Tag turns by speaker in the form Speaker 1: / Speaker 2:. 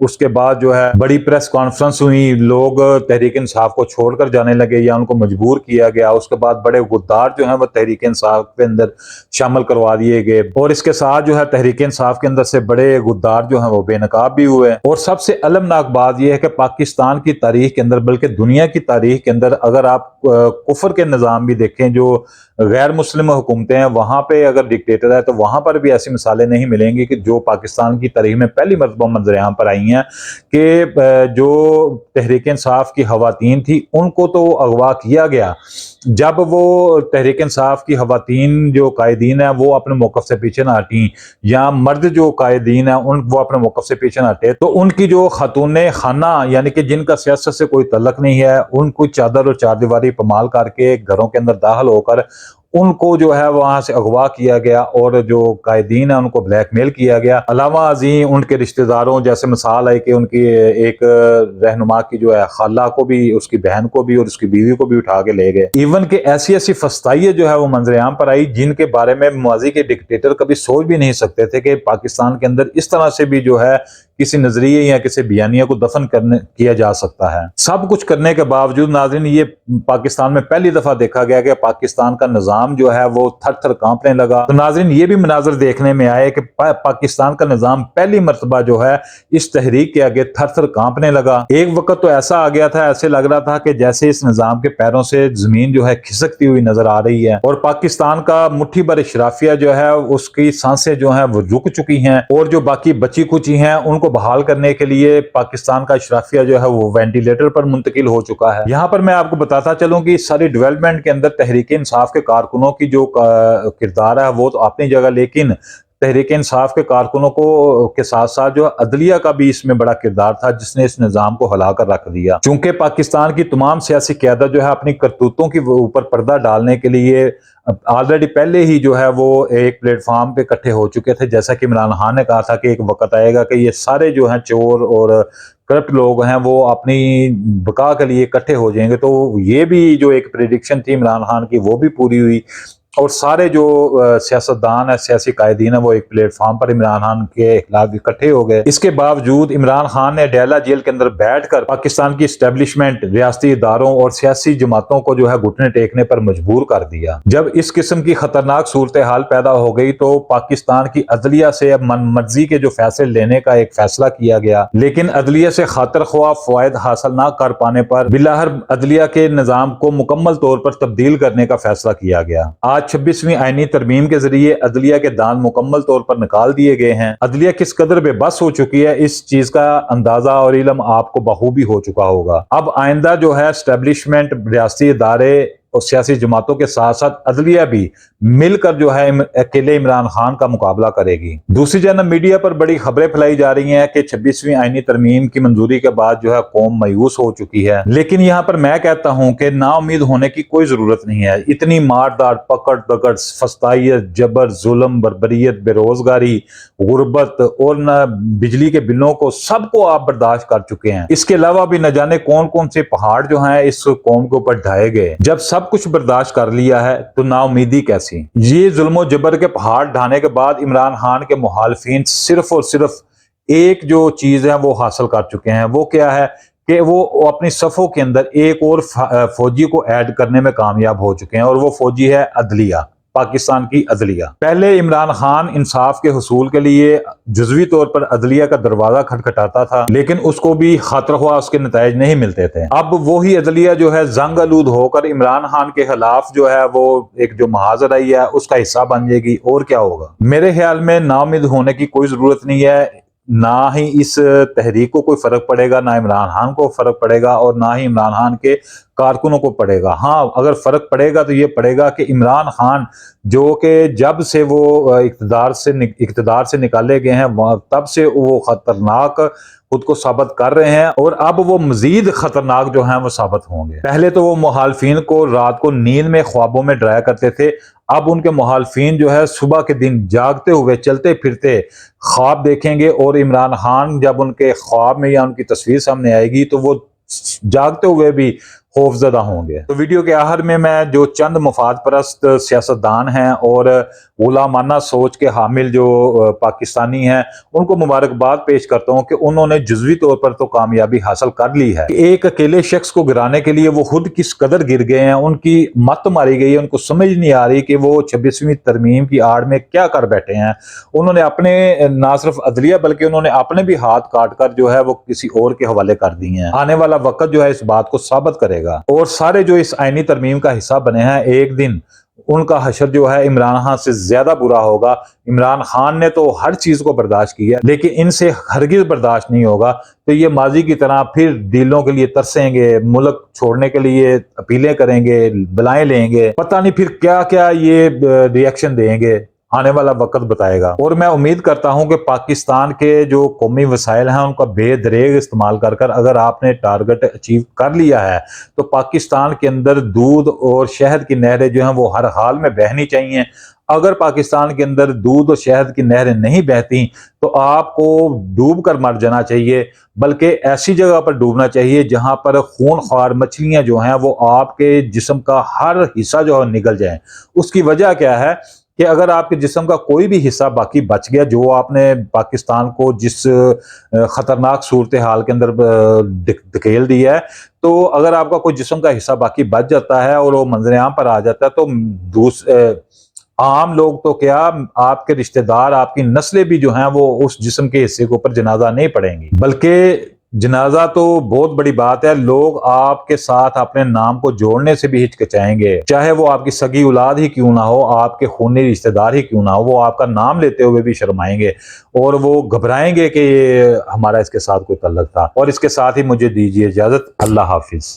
Speaker 1: اس کے بعد جو ہے بڑی پریس کانفرنس ہوئی، لوگ تحریک انصاف کو چھوڑ کر جانے لگے یا ان کو مجبور کیا گیا۔ اس کے بعد بڑے غدار جو ہیں وہ تحریک انصاف کے اندر شامل کروا دیے گئے، اور اس کے ساتھ جو ہے تحریک انصاف کے اندر سے بڑے غدار جو ہیں وہ بے نقاب بھی ہوئے۔ اور سب سے المناک بات یہ ہے کہ پاکستان کی تاریخ کے اندر، بلکہ دنیا کی تاریخ کے اندر، اگر آپ کفر کے نظام بھی دیکھیں، جو غیر مسلم حکومتیں ہیں وہاں پہ اگر ڈکٹیٹر ہے تو وہاں پر بھی ایسی مثالیں نہیں ملیں گی کہ جو پاکستان کی تاریخ میں پہلی مرتبہ منظر عام پر آئی ہیں، کہ جو تحریک انصاف کی خواتین تھی ان کو تو اغوا کیا گیا۔ جب وہ تحریک انصاف کی خواتین جو قائدین ہیں وہ اپنے موقف سے پیچھے نہ ہٹیں، یا مرد جو قائدین ہیں وہ اپنے موقف سے پیچھے نہ ہٹے، تو ان کی جو خاتون خانہ یعنی کہ جن کا سیاست سے کوئی تعلق نہیں ہے، ان کو چادر اور چار دیواری پمال کر کے گھروں کے اندر داخل ہو کر ان کو جو ہے وہاں سے اغوا کیا گیا، اور جو قائدین ہیں ان کو بلیک میل کیا گیا۔ علاوہ ازیں ان کے رشتہ داروں، جیسے مثال ہے کہ ان کی ایک رہنما کی جو ہے خالہ کو بھی، اس کی بہن کو بھی اور اس کی بیوی کو بھی اٹھا کے لے گئے۔ ایون کہ ایسی ایسی فسطائیاں جو ہے وہ منظر عام پر آئی جن کے بارے میں ماضی کے ڈکٹیٹر کبھی سوچ بھی نہیں سکتے تھے کہ پاکستان کے اندر اس طرح سے بھی جو ہے کسی نظریے یا کسی بیانیہ کو دفن کیا جا سکتا ہے۔ سب کچھ کرنے کے باوجود ناظرین یہ پاکستان میں پہلی دفعہ دیکھا گیا کہ پاکستان کا نظام جو ہے وہ تھر تھر کانپنے لگا۔ تو ناظرین یہ بھی مناظر دیکھنے میں آئے کہ پاکستان کا نظام پہلی مرتبہ جو ہے اس تحریک کے آگے تھر تھر کانپنے لگا۔ ایک وقت تو ایسا آ گیا تھا، ایسے لگ رہا تھا کہ جیسے اس نظام کے پیروں سے زمین جو ہے کھسکتی ہوئی نظر آ رہی ہے، اور پاکستان کا مٹھی بھر اشرافیہ جو ہے اس کی سانسیں جو ہیں وہ رک چکی ہیں، اور جو باقی بچی کچی ہیں ان کو بحال کرنے کے لیے پاکستان کا اشرافیہ جو ہے وہ وینٹیلیٹر پر منتقل ہو چکا ہے۔ یہاں پر میں آپ کو بتاتا چلوں کہ اس ساری ڈیولپمنٹ کے اندر تحریک انصاف کے کارکنوں کی جو کردار ہے وہ تو اپنی جگہ، لیکن تحریک انصاف کے کارکنوں کے ساتھ ساتھ جو عدلیہ کا بھی اس میں بڑا کردار تھا، جس نے اس نظام کو ہلا کر رکھ دیا۔ چونکہ پاکستان کی تمام سیاسی قیادت جو ہے اپنی کرتوتوں کے اوپر پردہ ڈالنے کے لیے آلریڈی پہلے ہی جو ہے وہ ایک پلیٹ فارم پہ اکٹھے ہو چکے تھے۔ جیسا کہ عمران خان نے کہا تھا کہ ایک وقت آئے گا کہ یہ سارے جو ہیں چور اور کرپٹ لوگ ہیں وہ اپنی بقا کے لیے اکٹھے ہو جائیں گے، تو یہ بھی جو ایک پریڈکشن تھی عمران خان کی وہ بھی پوری ہوئی، اور سارے جو سیاستدان ہیں، سیاسی قائدین ہیں، وہ ایک پلیٹ فارم پر عمران خان کے خلاف اکٹھے ہو گئے۔ اس کے باوجود عمران خان نے ڈیلا جیل کے اندر بیٹھ کر پاکستان کی اسٹیبلشمنٹ، ریاستی اداروں اور سیاسی جماعتوں کو جو ہے گھٹنے ٹیکنے پر مجبور کر دیا۔ جب اس قسم کی خطرناک صورتحال پیدا ہو گئی تو پاکستان کی عدلیہ سے اب من مرضی کے جو فیصلے لینے کا ایک فیصلہ کیا گیا، لیکن عدلیہ سے خاطر خواہ فوائد حاصل نہ کر پانے پر بالآخر عدلیہ کے نظام کو مکمل طور پر تبدیل کرنے کا فیصلہ کیا گیا۔ آج 26ویں آئینی ترمیم کے ذریعے عدلیہ کے داند مکمل طور پر نکال دیے گئے ہیں۔ عدلیہ کس قدر بے بس ہو چکی ہے اس چیز کا اندازہ اور علم آپ کو بخوبی ہو چکا ہوگا۔ اب آئندہ جو ہے اسٹیبلشمنٹ، ریاستی ادارے اور سیاسی جماعتوں کے ساتھ ساتھ عدلیہ بھی مل کر جو ہے اکیلے عمران خان کا مقابلہ کرے گی۔ دوسری جانب میڈیا پر بڑی خبریں پھیلائی جا رہی ہیں کہ 26ویں آئینی ترمیم کی منظوری کے بعد جو ہے قوم مایوس ہو چکی ہے، لیکن یہاں پر میں کہتا ہوں کہ نا امید ہونے کی کوئی ضرورت نہیں ہے۔ اتنی ماردار، پکڑ دکڑ، فسطائیت، جبر، ظلم، بربریت، بے روزگاری، غربت اور نہ بجلی کے بلوں کو سب کو آپ برداشت کر چکے ہیں۔ اس کے علاوہ بھی نہ جانے کون کون سے پہاڑ جو ہیں اس قوم کے اوپر ڈھائے گئے۔ جب سب کچھ برداشت کر لیا ہے تو نا امیدی کیسی؟ یہ ظلم و جبر کے پہاڑ ڈھانے کے بعد عمران خان کے مخالفین صرف اور صرف ایک جو چیز ہے وہ حاصل کر چکے ہیں۔ وہ کیا ہے کہ وہ اپنی صفوں کے اندر ایک اور فوجی کو ایڈ کرنے میں کامیاب ہو چکے ہیں، اور وہ فوجی ہے عدلیہ، پاکستان کی عدلیہ۔ پہلے عمران خان انصاف کے حصول کے لیے جزوی طور پر عدلیہ کا دروازہ کھٹکھٹاتا تھا، لیکن اس کو بھی خاطر خواہ اس کے نتائج نہیں ملتے تھے۔ اب وہی عدلیہ جو ہے زنگ آلود ہو کر عمران خان کے خلاف جو ہے وہ ایک جو محاذ رہی ہے اس کا حصہ بن جائے گی، اور کیا ہوگا؟ میرے خیال میں نا امید ہونے کی کوئی ضرورت نہیں ہے۔ نہ ہی اس تحریک کو کوئی فرق پڑے گا، نہ عمران خان کو فرق پڑے گا، اور نہ ہی عمران خان کے کارکنوں کو پڑے گا۔ ہاں اگر فرق پڑے گا تو یہ پڑے گا کہ عمران خان جو کہ جب سے وہ اقتدار سے نکالے گئے ہیں تب سے وہ خطرناک خود کو ثابت کر رہے ہیں، اور اب وہ مزید خطرناک جو ہیں وہ ثابت ہوں گے۔ پہلے تو وہ مخالفین کو رات کو نیند میں، خوابوں میں ڈرایا کرتے تھے، اب ان کے مخالفین جو ہے صبح کے دن جاگتے ہوئے چلتے پھرتے خواب دیکھیں گے، اور عمران خان جب ان کے خواب میں یا ان کی تصویر سامنے آئے گی تو وہ جاگتے ہوئے بھی خوفزدہ ہوں گے۔ تو ویڈیو کے آخر میں جو چند مفاد پرست سیاستدان ہیں اور غلامانہ سوچ کے حامل جو پاکستانی ہیں ان کو مبارکباد پیش کرتا ہوں کہ انہوں نے جزوی طور پر تو کامیابی حاصل کر لی ہے۔ ایک اکیلے شخص کو گرانے کے لیے وہ خود کس قدر گر گئے ہیں، ان کی مت ماری گئی ہے، ان کو سمجھ نہیں آ رہی کہ وہ 26ویں ترمیم کی آڑ میں کیا کر بیٹھے ہیں۔ انہوں نے اپنے نہ صرف عدلیہ بلکہ انہوں نے اپنے بھی ہاتھ کاٹ کر جو ہے وہ کسی اور کے حوالے کر دی ہیں۔ آنے والا وقت جو ہے اس بات کو ثابت کرے گا، اور سارے جو اس آئینی ترمیم کا حصہ بنے ہیں ایک دن ان کا حشر جو ہے عمران خان سے زیادہ برا ہوگا۔ عمران خان نے تو ہر چیز کو برداشت کیا لیکن ان سے ہرگز برداشت نہیں ہوگا، تو یہ ماضی کی طرح پھر ڈیلوں کے لیے ترسیں گے، ملک چھوڑنے کے لیے اپیلیں کریں گے، بلائیں لیں گے، پتہ نہیں پھر کیا کیا یہ ری ایکشن دیں گے، آنے والا وقت بتائے گا۔ اور میں امید کرتا ہوں کہ پاکستان کے جو قومی وسائل ہیں ان کا بے دریغ استعمال کر اگر آپ نے ٹارگٹ اچیو کر لیا ہے تو پاکستان کے اندر دودھ اور شہد کی نہریں جو ہیں وہ ہر حال میں بہنی چاہیے۔ اگر پاکستان کے اندر دودھ اور شہد کی نہریں نہیں بہتی تو آپ کو ڈوب کر مر جانا چاہیے، بلکہ ایسی جگہ پر ڈوبنا چاہیے جہاں پر خون خوار مچھلیاں جو ہیں وہ آپ کے جسم کا ہر حصہ جو ہے نگل جائیں۔ اس کی وجہ کیا ہے کہ اگر آپ کے جسم کا کوئی بھی حصہ باقی بچ گیا، جو آپ نے پاکستان کو جس خطرناک صورتحال کے اندر دھکیل دی ہے، تو اگر آپ کا کوئی جسم کا حصہ باقی بچ جاتا ہے اور وہ منظر عام پر آ جاتا ہے تو عام لوگ تو کیا، آپ کے رشتہ دار، آپ کی نسلیں بھی جو ہیں وہ اس جسم کے حصے کے اوپر جنازہ نہیں پڑیں گی، بلکہ جنازہ تو بہت بڑی بات ہے، لوگ آپ کے ساتھ اپنے نام کو جوڑنے سے بھی ہچکچائیں گے، چاہے وہ آپ کی سگی اولاد ہی کیوں نہ ہو، آپ کے خونی رشتہ دار ہی کیوں نہ ہو، وہ آپ کا نام لیتے ہوئے بھی شرمائیں گے اور وہ گھبرائیں گے کہ ہمارا اس کے ساتھ کوئی تعلق تھا۔ اور اس کے ساتھ ہی مجھے دیجیے اجازت، اللہ حافظ۔